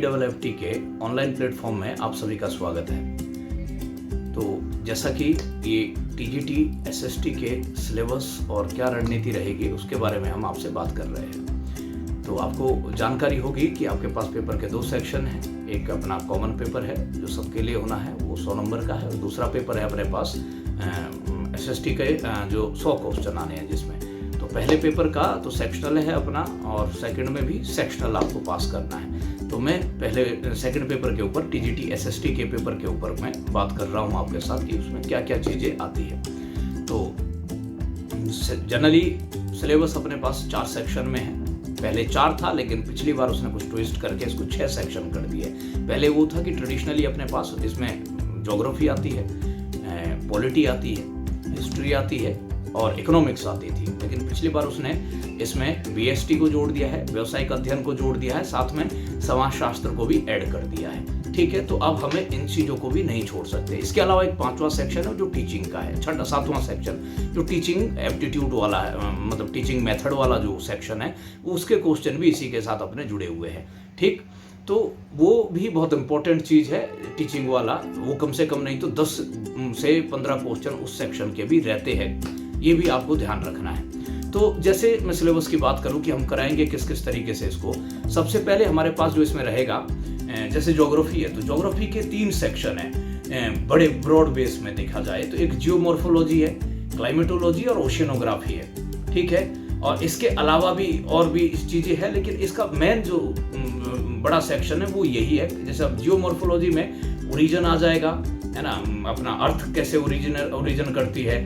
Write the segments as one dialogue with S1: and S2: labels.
S1: IEEE के online platform में आप सभी का स्वागत है। तो जैसा कि ये TGT SST के सिलेबस और क्या रणनीति रहेगी उसके बारे में हम आपसे बात कर रहे हैं। तो आपको जानकारी होगी कि आपके पास पेपर के 2 सेक्शन हैं। एक अपना कॉमन पेपर है जो सबके लिए होना है, वो 100 नंबर का है, और दूसरा पेपर है अपने पास SST के जो 100 क्वेश्चन आने हैं जिसमें। तो पहले पेपर का तो सेक्शनल है अपना, और सेकंड में भी सेक्शनल आपको पास करना है। तो मैं पहले सेकंड पेपर के ऊपर TGT SST के पेपर के ऊपर मैं बात कर रहा हूँ आपके साथ कि उसमें क्या क्या चीज़ें आती है। तो जनरली सिलेबस अपने पास 4 सेक्शन में है। पहले 4 था, लेकिन पिछली बार उसने कुछ ट्विस्ट करके इसको 6 सेक्शन कर दिए। पहले वो था कि ट्रेडिशनली अपने पास इसमें ज्योग्राफी आती है, पॉलिटी आती है, हिस्ट्री आती है और इकोनॉमिक्स आती थी। लेकिन पिछली बार उसने इसमें BST को जोड़ दिया है, व्यवसायिक अध्ययन को जोड़ दिया है, साथ में समाजशास्त्र को भी ऐड कर दिया है। ठीक है, तो अब हमें इन चीज़ों को भी नहीं छोड़ सकते। इसके अलावा एक 5वां सेक्शन है जो टीचिंग का है, 7वां सेक्शन जो टीचिंग एप्टीट्यूड वाला है, मतलब टीचिंग मेथड वाला जो सेक्शन है, उसके क्वेश्चन भी इसी के साथ अपने जुड़े हुए हैं। ठीक, तो वो भी बहुत इंपॉर्टेंट चीज़ है टीचिंग वाला। वो कम से कम नहीं तो 10 से 15 क्वेश्चन उस सेक्शन के भी रहते हैं, ये भी आपको ध्यान रखना है। तो जैसे मैं सिलेबस की बात करूं कि हम कराएंगे किस किस तरीके से इसको, सबसे पहले हमारे पास जो इसमें रहेगा, जैसे ज्योग्राफी है तो ज्योग्राफी के 3 सेक्शन हैं बड़े ब्रॉड बेस में देखा जाए तो। एक जियोमॉर्फोलॉजी है, क्लाइमेटोलॉजी और ओशियनोग्राफी है। ठीक है, और इसके अलावा भी और भी चीज़ें हैं, लेकिन इसका मेन जो बड़ा सेक्शन है वो यही है। जैसे अब जियोमॉर्फोलॉजी में ओरिजिन आ जाएगा, है ना, अपना अर्थ कैसे ओरिजिन करती है,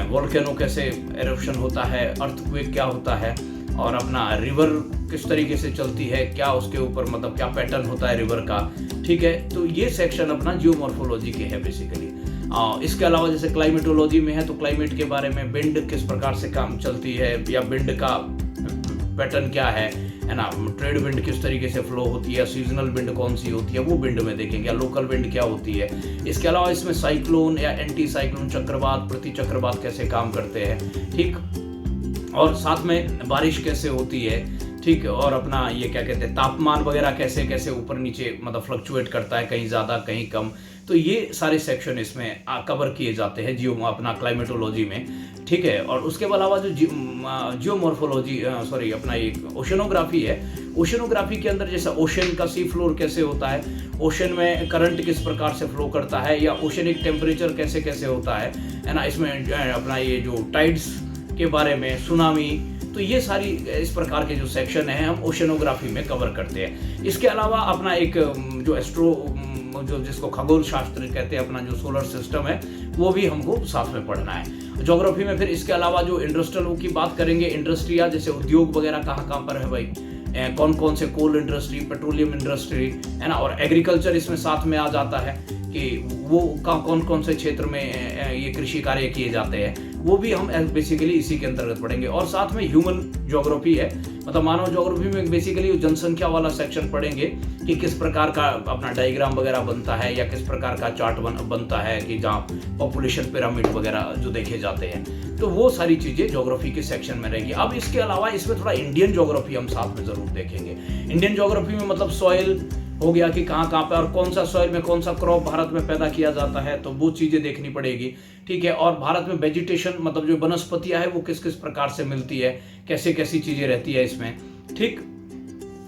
S1: वोल्केनो कैसे एरप्शन होता है, अर्थक्वेक क्या होता है, और अपना रिवर किस तरीके से चलती है, क्या उसके ऊपर मतलब क्या पैटर्न होता है रिवर का। ठीक है, तो ये सेक्शन अपना जियोमॉर्फोलॉजी के है बेसिकली। इसके अलावा जैसे क्लाइमेटोलॉजी में है तो क्लाइमेट के बारे में, विंड किस प्रकार से काम चलती है या विंड का पैटर्न क्या है ना, ट्रेड विंड किस तरीके से फ्लो होती है, सीजनल विंड कौन सी होती है वो विंड में देखेंगे, या लोकल विंड क्या होती है। इसके अलावा इसमें साइक्लोन या एंटी साइक्लोन, चक्रवात, प्रति चक्रवात कैसे काम करते हैं। ठीक, और साथ में बारिश कैसे होती है। ठीक, और अपना ये क्या कहते हैं, तापमान वगैरह कैसे कैसे ऊपर नीचे मतलब फ्लक्चुएट करता है, कहीं ज़्यादा कहीं कम। तो ये सारे सेक्शन इसमें कवर किए जाते हैं अपना क्लाइमेटोलॉजी में। ठीक है, और उसके अलावा जो जियोमॉर्फोलॉजी अपना एक ओशियनोग्राफी है, ओशियनोग्राफी के अंदर जैसा ओशन का सी फ्लोर कैसे होता है, ओशन में करंट किस प्रकार से फ्लो करता है, या ओशनिक टेम्परेचर कैसे कैसे होता है ना, इसमें अपना ये जो टाइड्स के बारे में, सुनामी, तो ये सारी इस प्रकार के जो सेक्शन हैं हम ओशियनोग्राफी में कवर करते हैं। इसके अलावा अपना एक जो जिसको खगोल शास्त्र कहते हैं, अपना जो सोलर सिस्टम है वो भी हमको साथ में पढ़ना है। ज्योग्राफी में फिर इसके अलावा जो इंडस्ट्रियल की बात करेंगे, इंडस्ट्रिया जैसे उद्योग वगैरह कहाँ कहाँ पर है भाई, कौन कौन से कोल इंडस्ट्री, पेट्रोलियम इंडस्ट्री, है ना, और एग्रीकल्चर इसमें साथ में आ जाता है कि वो कौन कौन से क्षेत्र में ये कृषि कार्य किए जाते हैं, वो भी हम बेसिकली इसी के अंतर्गत पढ़ेंगे। और साथ में ह्यूमन ज्योग्राफी है, मतलब मानव ज्योग्राफी में बेसिकली जनसंख्या वाला सेक्शन पढ़ेंगे कि किस प्रकार का अपना डायग्राम वगैरह बनता है, या किस प्रकार का चार्ट बनता है कि जहाँ पॉपुलेशन पिरामिड वगैरह जो देखे जाते हैं। तो वो सारी चीज़ें ज्योग्राफी के सेक्शन में रहेगी। अब इसके अलावा इसमें थोड़ा इंडियन ज्योग्राफी हम साथ में ज़रूर देखेंगे। इंडियन ज्योग्राफी में मतलब सॉइल हो गया कि कहाँ कहाँ पे और कौन सा सॉइल में कौन सा क्रॉप भारत में पैदा किया जाता है, तो वो चीज़ें देखनी पड़ेगी। ठीक है, और भारत में वेजिटेशन मतलब जो वनस्पतियाँ है वो किस किस प्रकार से मिलती है, कैसे कैसी चीज़ें रहती है इसमें। ठीक,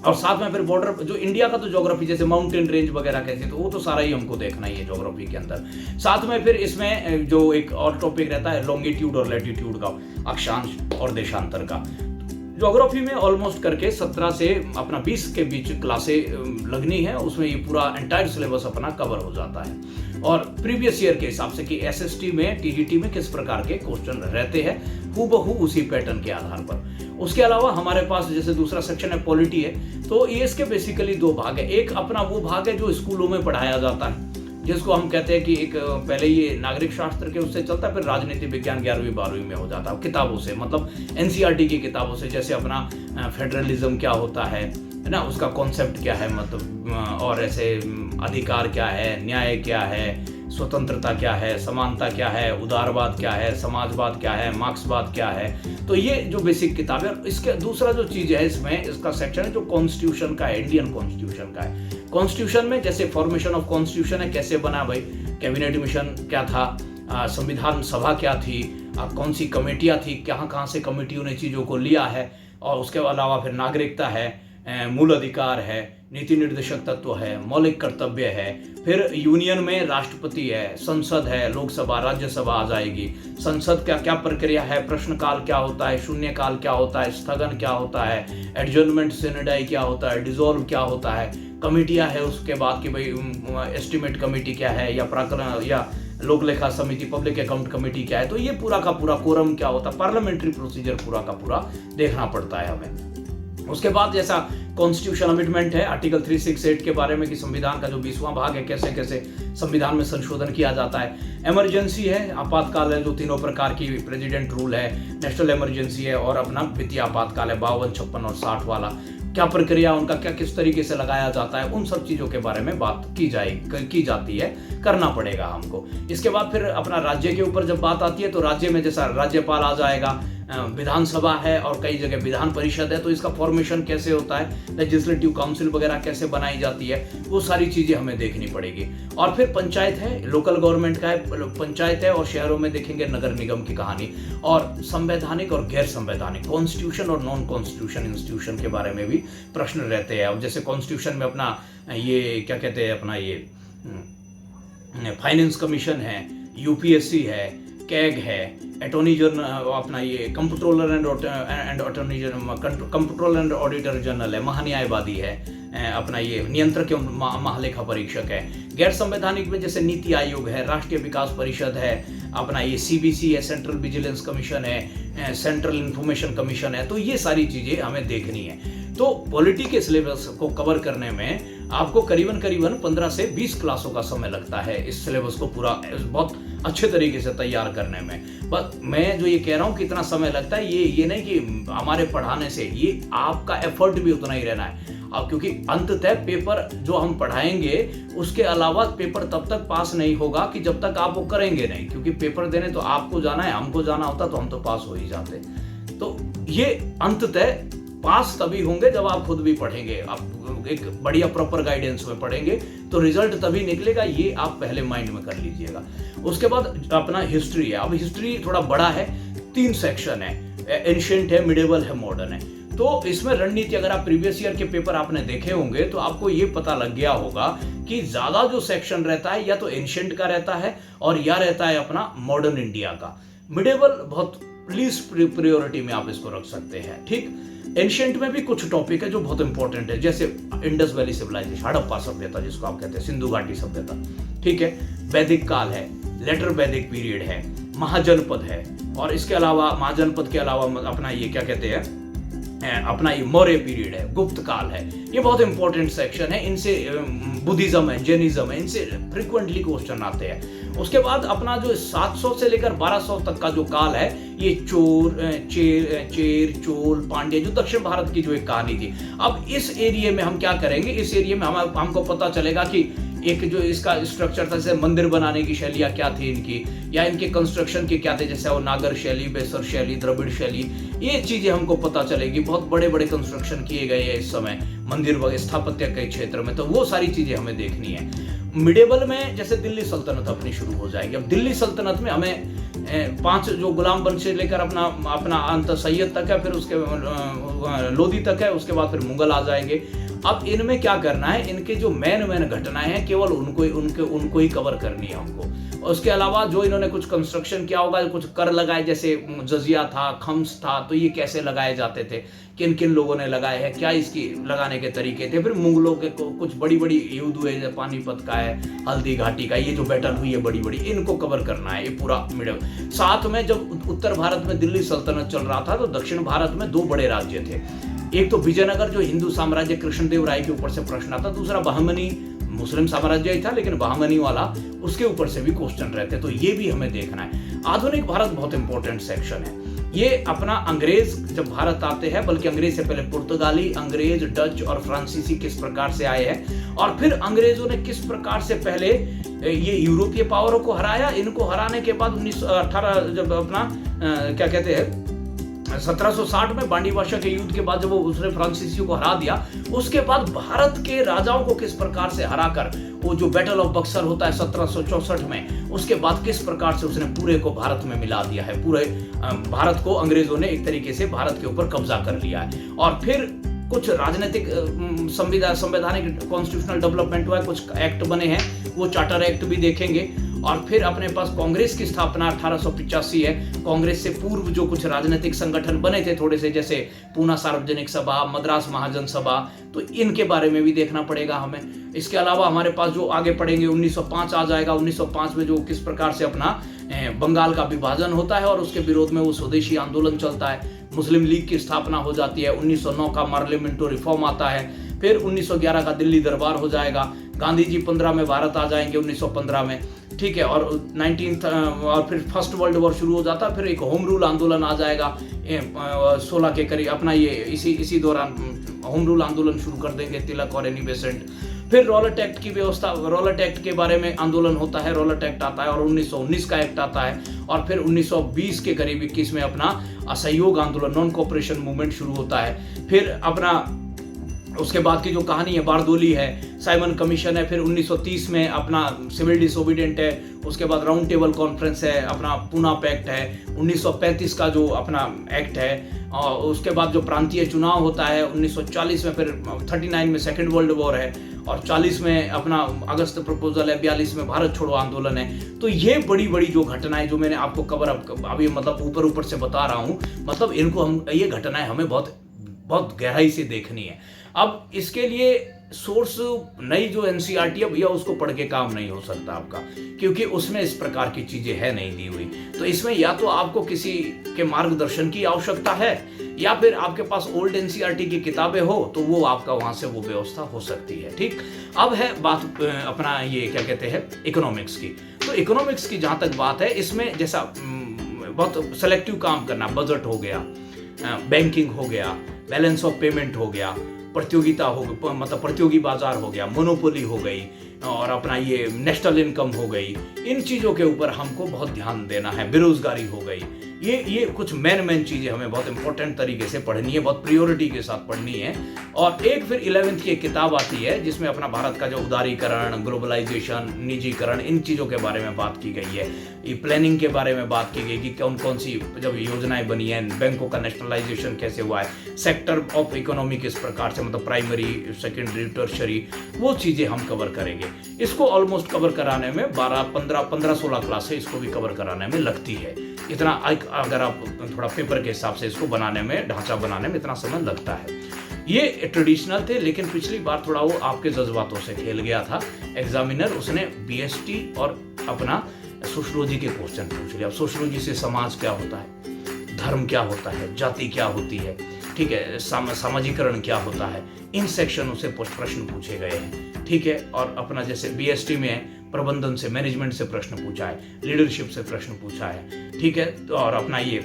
S1: और साथ में फिर बॉर्डर जो इंडिया का तो ज्योग्राफी जैसे माउंटेन रेंज वगैरह कैसे, तो वो तो सारा ही हमको देखना ही है ज्योग्राफी के अंदर। साथ में फिर इसमें जो एक और टॉपिक रहता है लॉन्गिट्यूड और लैटिट्यूड का, अक्षांश और देशांतर का। ज्योग्राफी में ऑलमोस्ट करके 17 से अपना 20 के बीच क्लासें लगनी है, उसमें ये पूरा एंटायर सिलेबस अपना कवर हो जाता है। और प्रीवियस ईयर के हिसाब से कि SST में, TGT में किस प्रकार के क्वेश्चन रहते हैं, हूबहू उसी पैटर्न के आधार पर। उसके अलावा हमारे पास जैसे दूसरा सेक्शन है पॉलिटी है, तो ये इसके बेसिकली 2 भाग है। एक अपना वो भाग है जो स्कूलों में पढ़ाया जाता है, जिसको हम कहते हैं कि एक पहले ये नागरिक शास्त्र के उससे चलता है, फिर राजनीति विज्ञान 11वीं 12वीं में हो जाता है किताबों से, मतलब NCERT की किताबों से। जैसे अपना फेडरलिज्म क्या होता है ना, उसका कॉन्सेप्ट क्या है, मतलब और ऐसे अधिकार क्या है, न्याय क्या है, स्वतंत्रता क्या है, समानता क्या है, उदारवाद क्या है, समाजवाद क्या है, मार्क्सवाद क्या है। तो ये जो बेसिक किताब है। इसके दूसरा जो चीज़ है इसमें, इसका सेक्शन है जो कॉन्स्टिट्यूशन का है, इंडियन कॉन्स्टिट्यूशन का है। कॉन्स्टिट्यूशन में जैसे फॉर्मेशन ऑफ कॉन्स्टिट्यूशन है, कैसे बना भाई, कैबिनेट मिशन क्या था, संविधान सभा क्या थी, कौन सी कमेटियाँ थी, कहाँ कहाँ से कमेटियों ने चीज़ों को लिया है, और उसके अलावा फिर नागरिकता है, मूल अधिकार है, नीति निर्देशक तत्व है, मौलिक कर्तव्य है, फिर यूनियन में राष्ट्रपति है, संसद है, लोकसभा, राज्यसभा आ जाएगी, संसद का क्या प्रक्रिया है, प्रश्नकाल क्या होता है, शून्यकाल क्या होता है, स्थगन क्या होता है, एडजर्नमेंट सिनेडाई क्या होता है, डिसॉल्व क्या होता है, कमेटियाँ है उसके बाद कि भाई एस्टिमेट कमेटी क्या है, या प्राकलन या लोक लेखा समिति, पब्लिक अकाउंट कमेटी क्या है। तो ये पूरा का पूरा कोरम क्या होता है, पार्लियामेंट्री प्रोसीजर पूरा का पूरा देखना पड़ता है हमें। उसके बाद जैसा कॉन्स्टिट्यूशन अमेंडमेंट है, आर्टिकल 368 के बारे में कि संविधान का जो 20वां भाग है कैसे कैसे संविधान में संशोधन किया जाता है। इमरजेंसी है, आपातकाल है, जो तीनों प्रकार की, प्रेसिडेंट रूल है, नेशनल इमरजेंसी है, और अपना वित्तीय आपातकाल है 52, 56 और 60 वाला। क्या प्रक्रिया उनका, क्या किस तरीके से लगाया जाता है, उन सब चीज़ों के बारे में बात की जाती है, करना पड़ेगा हमको। इसके बाद फिर अपना राज्य के ऊपर जब बात आती है तो राज्य में जैसा राज्यपाल आ जाएगा, विधानसभा है और कई जगह विधान परिषद है, तो इसका फॉर्मेशन कैसे होता है, लेजिस्लेटिव काउंसिल वगैरह कैसे बनाई जाती है, वो सारी चीज़ें हमें देखनी पड़ेगी। और फिर पंचायत है, लोकल गवर्नमेंट का है, पंचायत है, और शहरों में देखेंगे नगर निगम की कहानी, और संवैधानिक और गैर संवैधानिक, कॉन्स्टिट्यूशन और नॉन कॉन्स्टिट्यूशन इंस्टीट्यूशन के बारे में भी प्रश्न रहते हैं। अब जैसे कॉन्स्टिट्यूशन में अपना ये क्या कहते हैं, अपना ये फाइनेंस कमीशन है, यूपीएससी है, कैग है, अटॉर्नी जनरल, अपना ये कंप्ट्रोलर एंड ऑडिटर जनरल है, महान्यायवादी है, अपना ये नियंत्रक एवं महालेखा परीक्षक है। गैर संवैधानिक में जैसे नीति आयोग है, राष्ट्रीय विकास परिषद है, अपना ये सीबीसी है, सेंट्रल विजिलेंस कमीशन है, सेंट्रल इंफॉर्मेशन कमीशन है। तो ये सारी चीज़ें हमें देखनी है। तो पॉलिटी के सिलेबस को कवर करने में आपको करीबन 15 से 20 क्लासों का समय लगता है इस सिलेबस को पूरा बहुत अच्छे तरीके से तैयार करने में। बस मैं जो ये कह रहा हूँ कितना समय लगता है, ये नहीं कि हमारे पढ़ाने से, ये आपका एफर्ट भी उतना ही रहना है। अब क्योंकि अंततः पेपर जो हम पढ़ाएंगे उसके अलावा पेपर तब तक पास नहीं होगा कि जब तक आप वो करेंगे नहीं, क्योंकि पेपर देने तो आपको जाना है, हमको जाना होता तो हम तो पास हो ही जाते। तो ये अंततः पास तभी होंगे जब आप खुद भी पढ़ेंगे, आप एक बढ़िया प्रॉपर गाइडेंस में पढ़ेंगे तो रिजल्ट तभी निकलेगा। ये आप पहले माइंड में कर लीजिएगा। उसके बाद अपना हिस्ट्री है। अब हिस्ट्री थोड़ा बड़ा है, 3 सेक्शन है, एंशिएंट है, मिडिवल है, मॉडर्न है। तो इसमें रणनीति, अगर आप प्रीवियस ईयर के पेपर आपने देखे होंगे तो आपको ये पता लग गया होगा कि ज्यादा जो सेक्शन रहता है या तो एंशिएंट का रहता है और या रहता है अपना मॉडर्न इंडिया का। मिडिवल बहुत लीस्ट प्रायोरिटी में आप इसको रख सकते हैं, ठीक। एंशिएंट में भी कुछ टॉपिक है जो बहुत इंपॉर्टेंट है, जैसे इंडस वैली सिविलाइजेशन, हड़प्पा सभ्यता जिसको आप कहते हैं, सिंधु घाटी सभ्यता, ठीक है। वैदिक काल है, लेटर वैदिक पीरियड है, महाजनपद है, और इसके अलावा महाजनपद के अलावा अपना ये क्या कहते हैं, अपना ये मौर्य पीरियड है, गुप्त काल है। ये बहुत इंपॉर्टेंट सेक्शन है। इनसे बुद्धिज्म है, जैनिज्म है, इनसे फ्रिक्वेंटली क्वेश्चन आते हैं। उसके बाद अपना जो 700 से लेकर 1200 तक का जो काल है, ये चेर, चोल, पांड्य, जो दक्षिण भारत की जो एक कहानी थी। अब इस एरिया में हम क्या करेंगे, इस एरिया में हमको पता चलेगा कि एक जो इसका स्ट्रक्चर था, जैसे मंदिर बनाने की शैलियाँ क्या थी इनकी, या इनके कंस्ट्रक्शन के क्या थे, जैसे वो नागर शैली, बेसर शैली, द्रविड़ शैली, ये चीजें हमको पता चलेगी। बहुत बड़े बड़े कंस्ट्रक्शन किए गए हैं इस समय मंदिर वगैरह स्थापत्य के क्षेत्र में, तो वो सारी चीजें हमें देखनी है। मिडिवल में जैसे दिल्ली सल्तनत अपनी शुरू हो जाएगी। अब दिल्ली सल्तनत में हमें 5 जो गुलाम वंश से लेकर अपना अंत सैयद तक है, फिर उसके लोधी तक है, उसके बाद फिर मुगल आ जाएंगे। अब इनमें क्या करना है, इनके जो मेन घटनाएं हैं केवल उनको ही कवर करनी है हमको। उसके अलावा जो इन्होंने कुछ कंस्ट्रक्शन किया होगा, कुछ कर लगाए, जैसे जजिया था, खम्स था, तो ये कैसे लगाए जाते थे, किन किन लोगों ने लगाए हैं, क्या इसकी लगाने के तरीके थे। फिर मुगलों के कुछ बड़ी बड़ी युद्ध हुए, जैसे पानीपत का है, हल्दी घाटी का, ये जो बैटल हुई है बड़ी बड़ी, इनको कवर करना है, ये पूरा मिडिल। साथ में जब उत्तर भारत में दिल्ली सल्तनत चल रहा था तो दक्षिण भारत में 2 बड़े राज्य थे। एक तो विजयनगर जो हिंदू साम्राज्य कृष्णदेव राय के ऊपर से प्रश्न आता, दूसरा बहमनी मुस्लिम साम्राज्य ही था लेकिन बहमनी वाला, उसके ऊपर से भी क्वेश्चन रहते, तो ये भी हमें देखना है। आधुनिक भारत बहुत इंपॉर्टेंट सेक्शन है। ये अपना अंग्रेज जब भारत आते हैं, बल्कि अंग्रेज से पहले पुर्तगाली, अंग्रेज, डच और फ्रांसीसी किस प्रकार से आए हैं, और फिर अंग्रेजों ने किस प्रकार से पहले ये यूरोपीय पावरों को हराया। इनको हराने के बाद 1918 जब अपना क्या कहते हैं 1760 में बांडीवाशा के युद्ध के बाद जब वो उसने फ्रांसीसियों को हरा दिया, उसके बाद भारत के राजाओं को किस प्रकार से हराकर वो जो बैटल ऑफ बक्सर होता है 1764 में, उसके बाद किस प्रकार से उसने पूरे को भारत में मिला दिया है। पूरे भारत को अंग्रेजों ने एक तरीके से भारत के ऊपर कब्जा कर लिया है। और फिर कुछ राजनीतिक संवैधानिक कॉन्स्टिट्यूशनल डेवलपमेंट हुआ है, कुछ एक्ट बने हैं, वो चार्टर एक्ट भी देखेंगे। और फिर अपने पास कांग्रेस की स्थापना 1885 है। कांग्रेस से पूर्व जो कुछ राजनीतिक संगठन बने थे थोड़े से, जैसे पूना सार्वजनिक सभा, मद्रास महाजन सभा, तो इनके बारे में भी देखना पड़ेगा हमें। इसके अलावा हमारे पास जो आगे पढ़ेंगे 1905 आ जाएगा। 1905 में जो किस प्रकार से अपना बंगाल का विभाजन होता है और उसके विरोध में वो स्वदेशी आंदोलन चलता है। मुस्लिम लीग की स्थापना हो जाती है। 1909 का पार्लियामेंटरी रिफॉर्म आता है। फिर 1911 का दिल्ली दरबार हो जाएगा। गांधी जी 15 में भारत आ जाएंगे 1915 में, ठीक है। और 19 और फिर फर्स्ट वर्ल्ड वॉर शुरू हो जाता है। फिर एक होम रूल आंदोलन आ जाएगा 16 के करीब, अपना ये इसी दौरान होम रूल आंदोलन शुरू कर देंगे तिलक और एनी बेसेंट। फिर रॉलेट एक्ट की व्यवस्था, रॉलेट एक्ट के बारे में आंदोलन होता है, रॉलेट एक्ट आता है। और 1919 का एक्ट आता है। और फिर 1920 के करीब 21 में अपना असहयोग आंदोलन, नॉन कोऑपरेशन मूवमेंट शुरू होता है। फिर अपना उसके बाद की जो कहानी है बारदोली है, साइमन कमीशन है। फिर 1930 में अपना सिविल डिसोबीडियंट है। उसके बाद राउंड टेबल कॉन्फ्रेंस है, अपना पूना पैक्ट है। 1935 का जो अपना एक्ट है। और उसके बाद जो प्रांतीय चुनाव होता है 1940 में। फिर 39 में सेकेंड वर्ल्ड वॉर है। और 40 में अपना अगस्त प्रपोजल है। 42 में भारत छोड़ो आंदोलन है। तो ये बड़ी बड़ी जो घटनाएं जो मैंने आपको कवर अभी मतलब ऊपर से बता रहा हूँ, मतलब इनको हम, ये घटनाएं हमें बहुत गहराई से देखनी है। अब इसके लिए सोर्स नई जो एनसीईआरटी है भैया, उसको पढ़ के काम नहीं हो सकता आपका, क्योंकि उसमें इस प्रकार की चीजें है नहीं दी हुई। तो इसमें या तो आपको किसी के मार्गदर्शन की आवश्यकता है, या फिर आपके पास ओल्ड एनसीईआरटी की किताबें हो तो वो आपका वहां से वो व्यवस्था हो सकती है। ठीक, अब है बात अपना ये क्या कहते हैं इकोनॉमिक्स की। तो इकोनॉमिक्स की जहां तक बात है, इसमें जैसा बहुत सेलेक्टिव काम करना, बजट हो गया, बैंकिंग हो गया, बैलेंस ऑफ पेमेंट हो गया, प्रतियोगिता हो गई, मतलब प्रतियोगी बाजार हो गया, मोनोपोली हो गई, और अपना ये नेशनल इनकम हो गई, इन चीज़ों के ऊपर हमको बहुत ध्यान देना है। बेरोजगारी हो गई, ये कुछ मेन चीज़ें हमें बहुत इंपॉर्टेंट तरीके से पढ़नी है, बहुत प्रियोरिटी के साथ पढ़नी है। और एक फिर 11वीं की एक किताब आती है जिसमें अपना भारत का जो उदारीकरण, ग्लोबलाइजेशन, निजीकरण, इन चीज़ों के बारे में बात की गई है। ये प्लानिंग के बारे में बात की गई कि कौन कौन सी जब योजनाएं बनी हैं, बैंकों का नेशनलाइजेशन कैसे हुआ है, सेक्टर ऑफ इकोनॉमी किस प्रकार से, मतलब प्राइमरी, सेकेंडरी, टर्शरी, वो चीज़ें हम कवर करेंगे। इसको ऑलमोस्ट कवर कराने में 15-16 क्लास है, इसको भी कवर कराने में लगती है। इतना अगर आप थोड़ा पेपर के हिसाब से इसको बनाने में, ढांचा बनाने में इतना समय लगता है। ये ट्रेडिशनल थे, लेकिन पिछली बार थोड़ा वो आपके जज्बातों से खेल गया था एग्जामिनर। उसने बीएसटी और अपना सोशियोलॉजी के क्वेश्चन पूछ लिया। अब सोशियोलॉजी से समाज क्या होता है, धर्म क्या होता है, जाति क्या होती है, ठीक है, सामाजिकरण क्या होता है, इन सेक्शनों से प्रश्न पूछे गए हैं। ठीक है, और अपना जैसे बीएसटी में प्रबंधन से, मैनेजमेंट से प्रश्न पूछा है, लीडरशिप से प्रश्न पूछा है, ठीक है, और अपना ये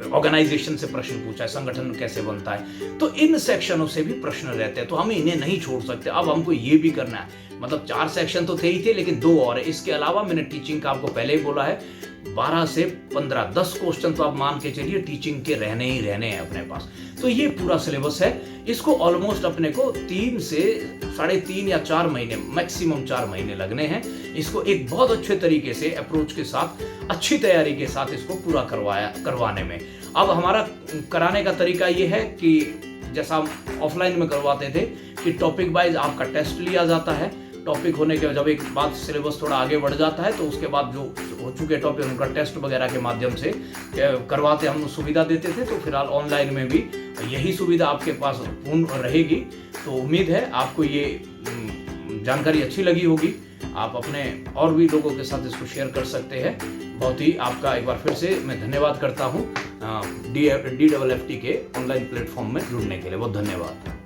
S1: ऑर्गेनाइजेशन से प्रश्न पूछा है, संगठन कैसे बनता है। तो इन सेक्शनों से भी प्रश्न रहते हैं, तो हम इन्हें नहीं छोड़ सकते। अब हमको ये भी करना है, मतलब 4 सेक्शन तो थे ही थे, लेकिन 2 और है। इसके अलावा मैंने टीचिंग का आपको पहले ही बोला है, 12 से 15, 10 क्वेश्चन तो आप मान के चलिए टीचिंग के रहने ही रहने हैं अपने पास। तो ये पूरा सिलेबस है। इसको ऑलमोस्ट अपने को 3 से 3.5 या 4 महीने, मैक्सिमम 4 महीने लगने हैं। इसको एक बहुत अच्छे तरीके से अप्रोच के साथ, अच्छी तैयारी के साथ इसको पूरा करवाने में। अब हमारा कराने का तरीका ये है कि जैसा हम ऑफलाइन में करवाते थे कि टॉपिक वाइज आपका टेस्ट लिया जाता है। टॉपिक होने के जब एक बात सिलेबस थोड़ा आगे बढ़ जाता है तो उसके बाद जो हो चुके टॉपिक उनका टेस्ट वगैरह के माध्यम से करवाते हम सुविधा देते थे। तो फिलहाल ऑनलाइन में भी यही सुविधा आपके पास पूर्ण रहेगी। तो उम्मीद है आपको ये जानकारी अच्छी लगी होगी। आप अपने और भी लोगों के साथ इसको शेयर कर सकते हैं। बहुत ही आपका एक बार फिर से मैं धन्यवाद करता हूँ DFFT के ऑनलाइन प्लेटफॉर्म में जुड़ने के लिए। बहुत धन्यवाद।